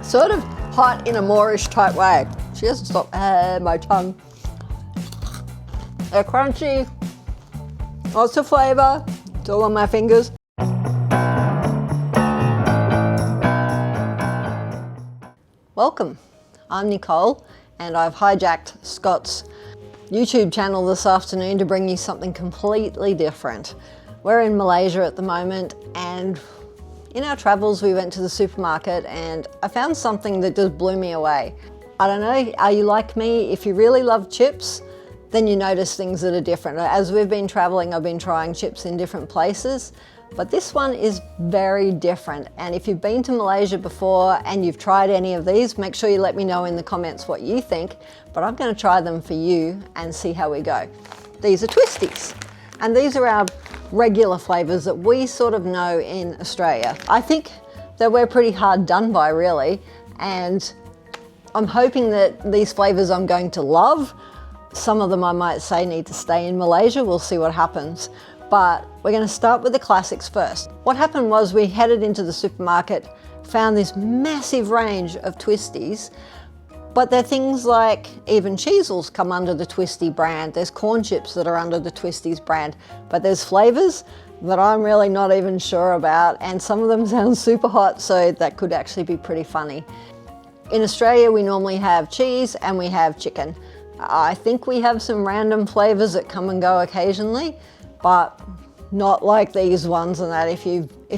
Sort of hot in a Moorish type way. She doesn't stop, my tongue. They're crunchy, lots of flavour, it's all on my fingers. Welcome, I'm Nicole and I've hijacked Scott's YouTube channel this afternoon to bring you something completely different. We're in Malaysia at the moment and in our travels we went to the supermarket and I found something that just blew me away. I don't know, are you like me? If you really love chips, then you notice things that are different. As we've been traveling, I've been trying chips in different places, but this one is very different. And if you've been to Malaysia before and you've tried any of these, make sure you let me know in the comments what you think, but I'm gonna try them for you and see how we go. These are twisties, and these are our regular flavors that we sort of know in Australia. I think that we're pretty hard done by, really, and I'm hoping that these flavors I'm going to love. Some of them I might say need to stay in Malaysia, we'll see what happens. But we're gonna start with the classics first. What happened was we headed into the supermarket, found this massive range of twisties, but they're things like even Cheezels come under the Twisty brand. There's corn chips that are under the Twisties brand, but there's flavors that I'm really not even sure about, and some of them sound super hot, so that could actually be pretty funny. In Australia, we normally have cheese and we have chicken. I think we have some random flavors that come and go occasionally, but not like these ones and that. If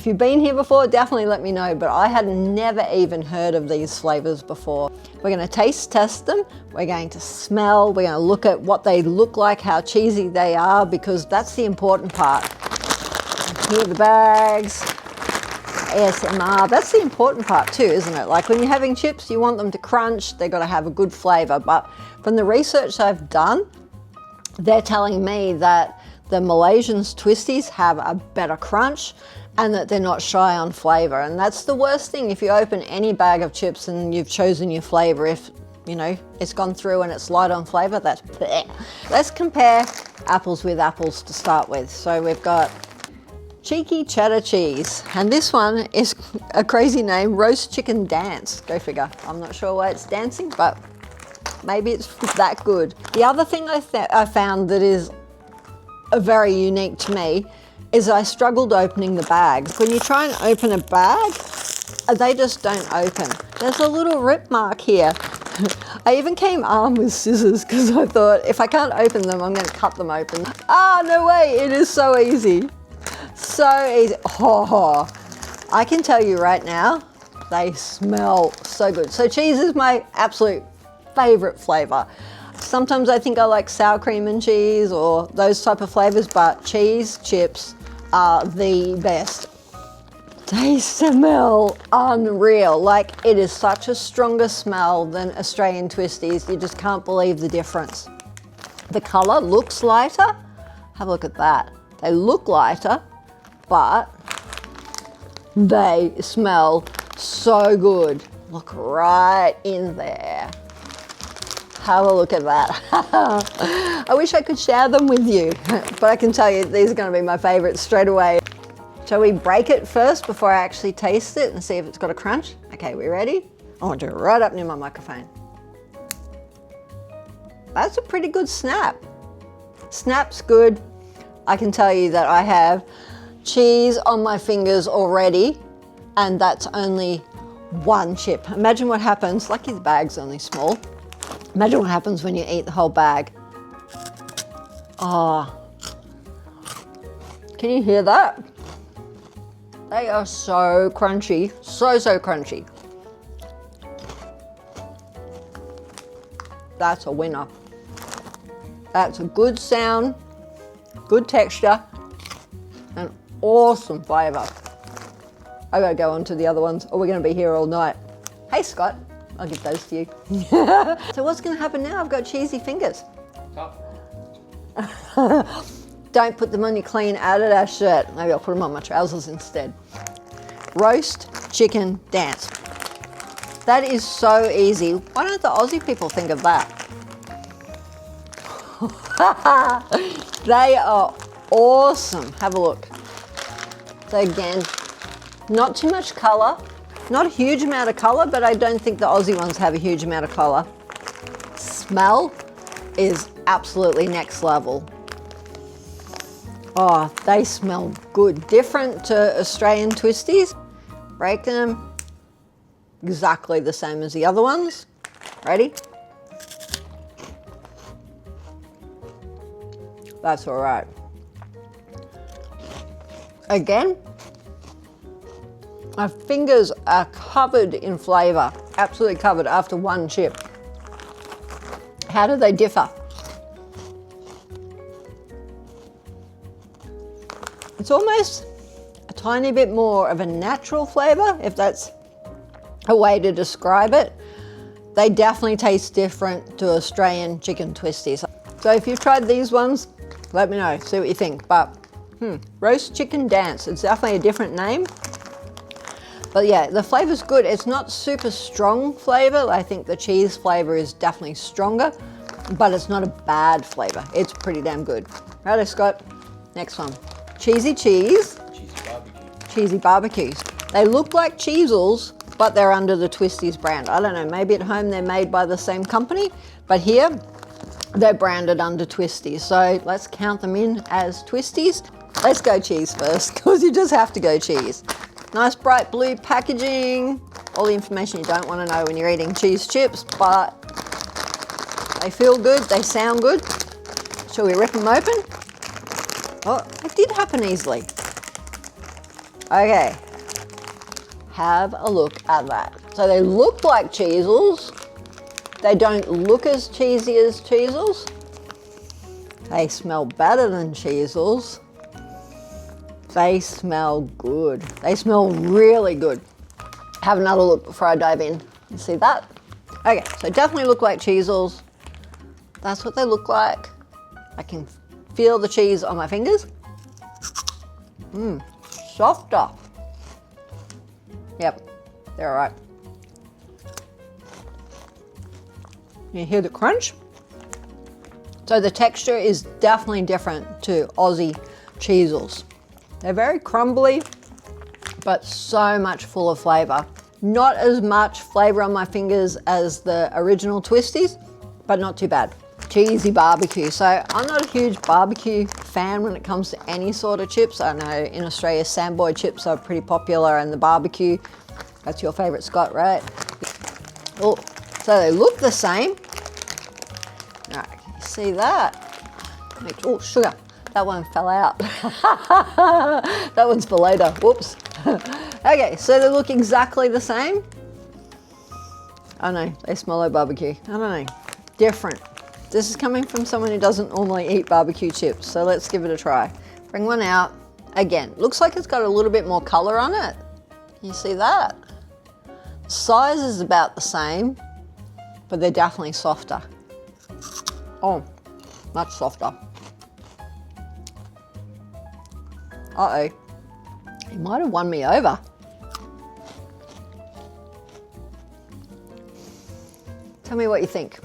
you've been here before, definitely let me know, but I had never even heard of these flavors before. We're gonna taste test them, we're going to smell, we're gonna look at what they look like, how cheesy they are, because that's the important part. Here are the bags. ASMR, that's the important part too, isn't it? Like when you're having chips, you want them to crunch, they've got to have a good flavor. But from the research I've done, they're telling me that the Malaysians twisties have a better crunch and that they're not shy on flavor. And that's the worst thing if you open any bag of chips and you've chosen your flavor. If, you know, it's gone through and it's light on flavor, that's bleh. Let's compare apples with apples to start with. So we've got cheeky cheddar cheese, and this one is a crazy name, roast chicken dance. Go figure. I'm not sure why it's dancing, but maybe it's that good. The other thing I found that is very unique to me is I struggled opening the bags. When you try and open a bag, they just don't open. There's a little rip mark here. I even came armed with scissors because I thought if I can't open them, I'm going to cut them open. Ah, no way, it is so easy. So easy. Oh, I can tell you right now, they smell so good. So cheese is my absolute favorite flavor. Sometimes I think I like sour cream and cheese or those type of flavors, but cheese chips are the best. They smell unreal. Like, it is such a stronger smell than Australian twisties. You just can't believe the difference. The color looks lighter. Have a look at that. They look lighter, but they smell so good. Look right in there. Have a look at that. I wish I could share them with you, but I can tell you these are going to be my favorites straight away. Shall we break it first before I actually taste it and see if it's got a crunch? Okay, we ready? I want to do it right up near my microphone. That's a pretty good snap. Snap's good. I can tell you that I have cheese on my fingers already, and that's only one chip. Imagine what happens, lucky the bag's only small. Imagine what happens when you eat the whole bag. Oh, can you hear that? They are so crunchy, so crunchy. That's a winner. That's a good sound, good texture, and awesome flavor. I gotta go on to the other ones or we're gonna be here all night. Hey Scott, I'll give those to you. So what's gonna happen now? I've got cheesy fingers. Don't put them on your clean Adidas shirt. Maybe I'll put them on my trousers instead. Roast chicken dance. That is so easy. Why don't the Aussie people think of that? They are awesome. Have a look. So again, not too much color, Not a huge amount of colour, but I don't think the Aussie ones have a huge amount of colour. Smell is absolutely next level. Oh, they smell good. Different to Australian twisties. Break them. Exactly the same as the other ones. Ready? That's all right. Again, my fingers are covered in flavour, absolutely covered after one chip. How do they differ? It's almost a tiny bit more of a natural flavour, if that's a way to describe it. They definitely taste different to Australian chicken twisties. So if you've tried these ones, let me know, see what you think. But roast chicken dance, it's definitely a different name. But yeah, the flavour's good. It's not super strong flavour. I think the cheese flavour is definitely stronger, but it's not a bad flavour. It's pretty damn good. Righto, Scott, next one. Cheesy cheese. Cheesy barbecue. Cheesy barbecues. They look like Cheezels, but they're under the Twisties brand. I don't know, maybe at home they're made by the same company, but here they're branded under Twisties. So let's count them in as Twisties. Let's go cheese first, because you just have to go cheese. Nice bright blue packaging. All the information you don't want to know when you're eating cheese chips, but they feel good, they sound good. Shall we rip them open? Oh, it did happen easily. Okay. Have a look at that. So they look like Cheezels. They don't look as cheesy as Cheezels. They smell better than Cheezels. They smell good. They smell really good. Have another look before I dive in. You see that? Okay, so definitely look like Cheezels. That's what they look like. I can feel the cheese on my fingers. Softer. Yep, they're all right. You hear the crunch? So the texture is definitely different to Aussie Cheezels. They're very crumbly, but so much full of flavour. Not as much flavour on my fingers as the original Twisties, but not too bad. Cheesy barbecue. So I'm not a huge barbecue fan when it comes to any sort of chips. I know in Australia Sandboy chips are pretty popular, and the barbecue, that's your favourite, Scott, right? Oh, so they look the same. All right, can you see that? Oh, sugar. That one fell out. That one's for later. Whoops. Okay, so they look exactly the same. I know, they smell like barbecue. I don't know, different. This is coming from someone who doesn't normally eat barbecue chips, so let's give it a try. Bring one out. Again, looks like it's got a little bit more color on it. Can you see that? Size is about the same, but they're definitely softer. Oh, much softer. Uh-oh, he might have won me over. Tell me what you think.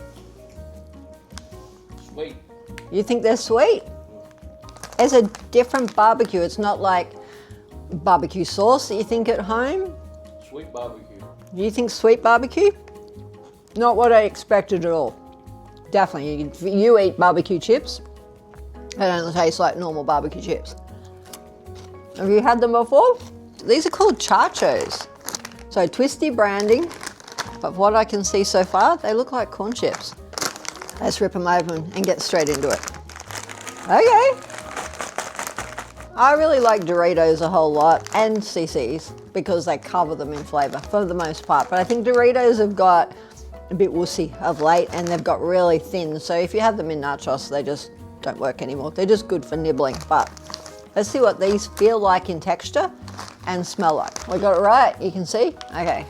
Sweet. You think they're sweet? It's a different barbecue. It's not like barbecue sauce that you think at home. Sweet barbecue. You think sweet barbecue? Not what I expected at all. Definitely, you eat barbecue chips. They don't taste like normal barbecue chips. Have you had them before? These are called chachos. So twisty branding, but what I can see so far, they look like corn chips. Let's rip them open and get straight into it. Okay. I really like Doritos a whole lot, and CC's, because they cover them in flavour for the most part. But I think Doritos have got a bit wussy of late, and they've got really thin. So if you have them in nachos, they just don't work anymore. They're just good for nibbling. But let's see what these feel like in texture and smell like. We got it right, you can see. Okay.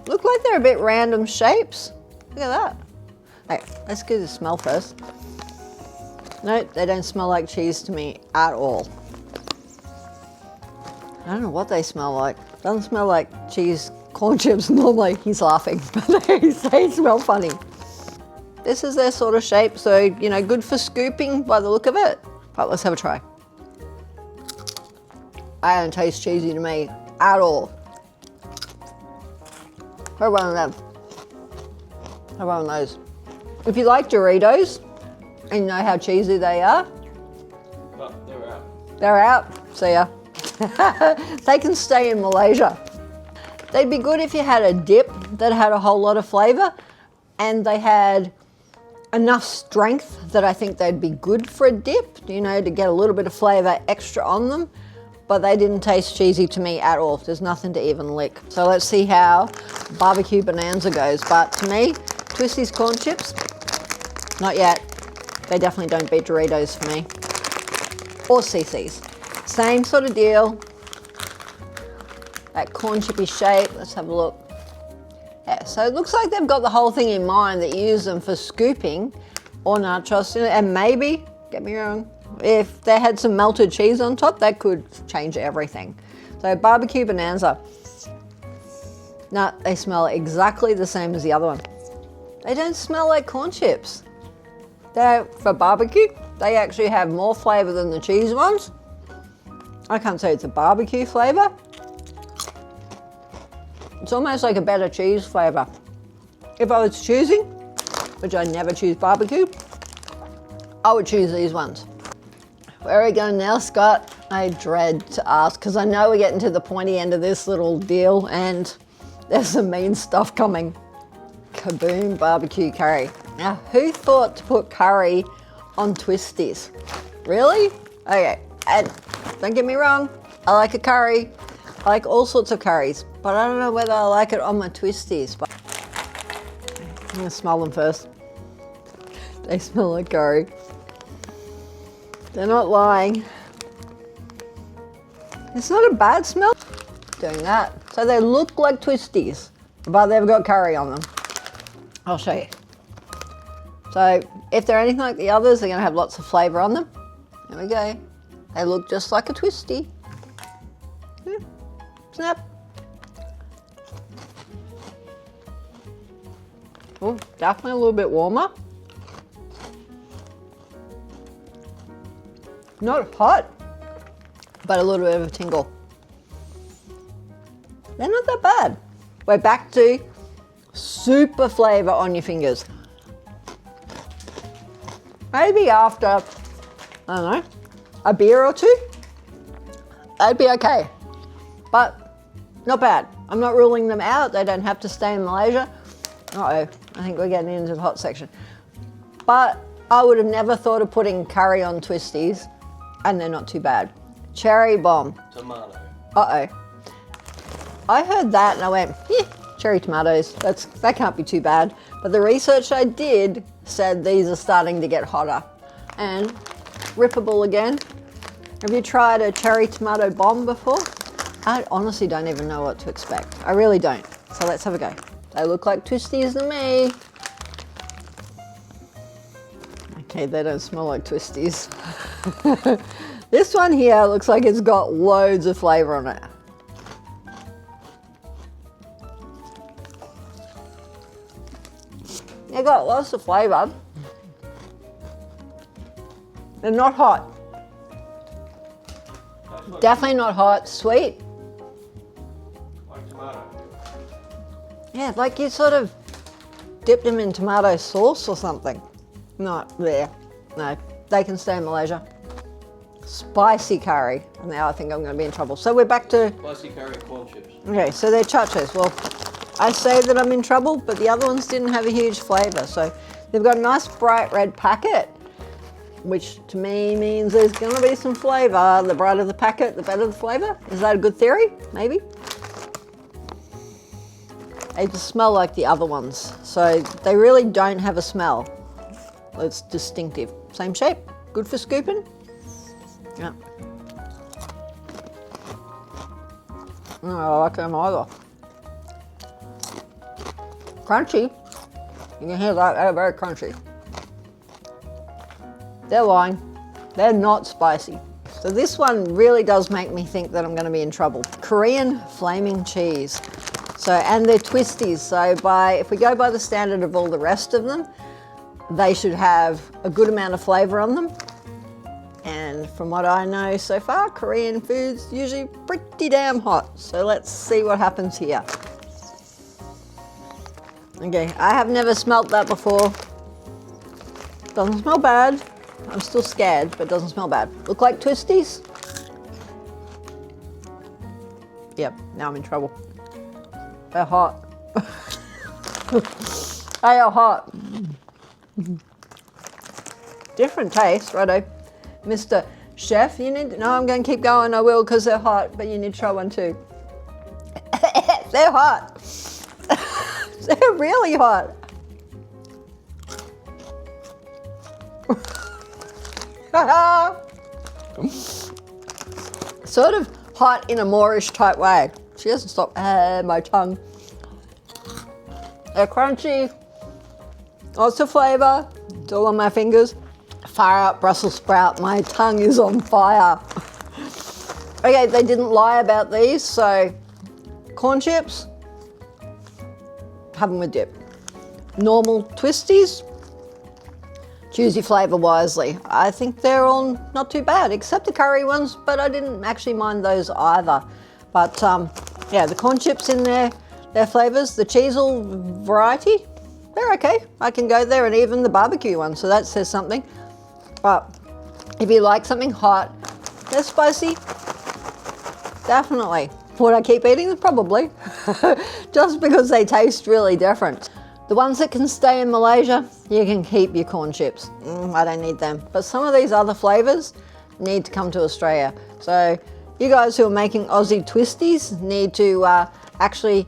Look like they're a bit random shapes. Look at that. Okay, let's do the smell first. No, they don't smell like cheese to me at all. I don't know what they smell like. Doesn't smell like cheese corn chips normally. He's laughing, but they smell funny. This is their sort of shape, so, you know, good for scooping by the look of it. But let's have a try. I don't taste cheesy to me at all. Have one of them. Have one of those. If you like Doritos and you know how cheesy they are, But they're out. they're out. See ya. They can stay in Malaysia. They'd be good if you had a dip that had a whole lot of flavour and they had enough strength that I think they'd be good for a dip, you know, to get a little bit of flavour extra on them. But they didn't taste cheesy to me at all. There's nothing to even lick. So let's see how barbecue bonanza goes. But to me, Twisties corn chips, not yet. They definitely don't beat Doritos for me. Or CC's. Same sort of deal. That corn chippy shape. Let's have a look. Yeah, so it looks like they've got the whole thing in mind, that you use them for scooping or nachos. And maybe, get me wrong, if they had some melted cheese on top, that could change everything. So barbecue bonanza. No, they smell exactly the same as the other one. They don't smell like corn chips. They're, for barbecue, they actually have more flavour than the cheese ones. I can't say it's a barbecue flavour. It's almost like a better cheese flavour. If I was choosing, which I never choose barbecue, I would choose these ones. Where are we going now, Scott? I dread to ask because I know we're getting to the pointy end of this little deal and there's some mean stuff coming. Kaboom barbecue curry. Now, who thought to put curry on Twisties? Really? Okay, and don't get me wrong, I like a curry. I like all sorts of curries, but I don't know whether I like it on my Twisties. But I'm gonna smell them first. They smell like curry. They're not lying. It's not a bad smell. Doing that. So they look like Twisties, but they've got curry on them. I'll show you. So if they're anything like the others, they're gonna have lots of flavour on them. There we go. They look just like a Twistie. Yeah. Snap. Oh, definitely a little bit warmer. Not hot, but a little bit of a tingle. They're not that bad. We're back to super flavour on your fingers. Maybe after, I don't know, a beer or two, they'd be okay. But not bad. I'm not ruling them out. They don't have to stay in Malaysia. Uh-oh, I think we're getting into the hot section. But I would have never thought of putting curry on Twisties, and they're not too bad. Cherry bomb. Tomato. Uh-oh. I heard that and I went, yeah, cherry tomatoes. That can't be too bad. But the research I did said these are starting to get hotter. And rippable again. Have you tried a cherry tomato bomb before? I honestly don't even know what to expect. I really don't. So let's have a go. They look like Twisties to me. Okay, they don't smell like Twisties. This one here looks like it's got loads of flavour on it. They got lots of flavour. They're not hot. Definitely not hot. Sweet. Like tomato. Yeah, like you sort of dipped them in tomato sauce or something. Not there. No, they can stay in Malaysia. Spicy curry. Now I think I'm going to be in trouble. So we're back to... Spicy curry corn chips. Okay, so they're chachos. Well, I say that I'm in trouble, but the other ones didn't have a huge flavour. So they've got a nice bright red packet, which to me means there's going to be some flavour. The brighter the packet, the better the flavour. Is that a good theory? Maybe. They just smell like the other ones. So they really don't have a smell. It's distinctive. Same shape, good for scooping. Yeah. No, I like them either. Crunchy. You can hear that, they're very crunchy. They're lying. They're not spicy. So this one really does make me think that I'm going to be in trouble. Korean flaming cheese. So, and they're Twisties. So if we go by the standard of all the rest of them, they should have a good amount of flavour on them. And from what I know so far, Korean food's usually pretty damn hot. So let's see what happens here. Okay, I have never smelt that before. Doesn't smell bad. I'm still scared, but doesn't smell bad. Look like twisties? Yep, now I'm in trouble. They're hot. They are hot. Different taste, righto. Mr. Chef, you need to, no, I'm going to keep going, I will, because they're hot, but you need to try one too. They're hot. They're really hot. Sort of hot in a Moorish type way. She doesn't stop my tongue. They're crunchy, lots of flavour, it's all on my fingers. Fire up Brussels sprout, my tongue is on fire. Okay, they didn't lie about these, so corn chips, have them with dip. Normal twisties, choose your flavour wisely. I think they're all not too bad, except the curry ones, but I didn't actually mind those either. But yeah, the corn chips in there, their flavours, the cheesel variety, they're okay. I can go there, and even the barbecue one, so that says something. But if you like something hot, they're spicy, definitely. Would I keep eating them? Probably, just because they taste really different. The ones that can stay in Malaysia, you can keep your corn chips. I don't need them. But some of these other flavours need to come to Australia. So you guys who are making Aussie twisties need to actually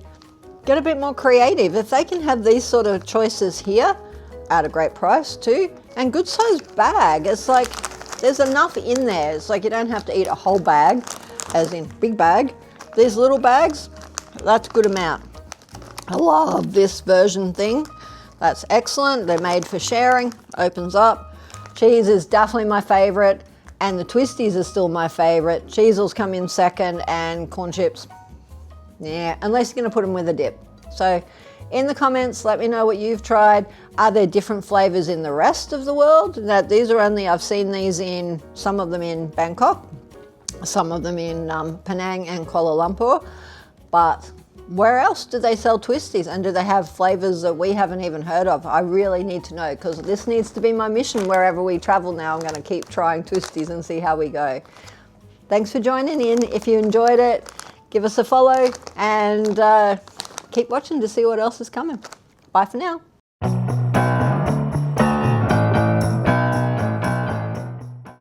get a bit more creative. If they can have these sort of choices here at a great price too, and good sized bag, it's like there's enough in there. It's like you don't have to eat a whole bag, as in big bag. These little bags, that's a good amount. I love this version thing. That's excellent. They're made for sharing. Opens up. Cheese is definitely my favourite, and the twisties are still my favourite. Cheesels come in second, and corn chips. Yeah, unless you're going to put them with a dip. So in the comments, let me know what you've tried. Are there different flavours in the rest of the world? That these are only, I've seen these in, some of them in Bangkok, some of them in Penang and Kuala Lumpur, but where else do they sell twisties, and do they have flavours that we haven't even heard of? I really need to know, because this needs to be my mission wherever we travel now. I'm going to keep trying twisties and see how we go. Thanks for joining in. If you enjoyed it, give us a follow and keep watching to see what else is coming. Bye for now.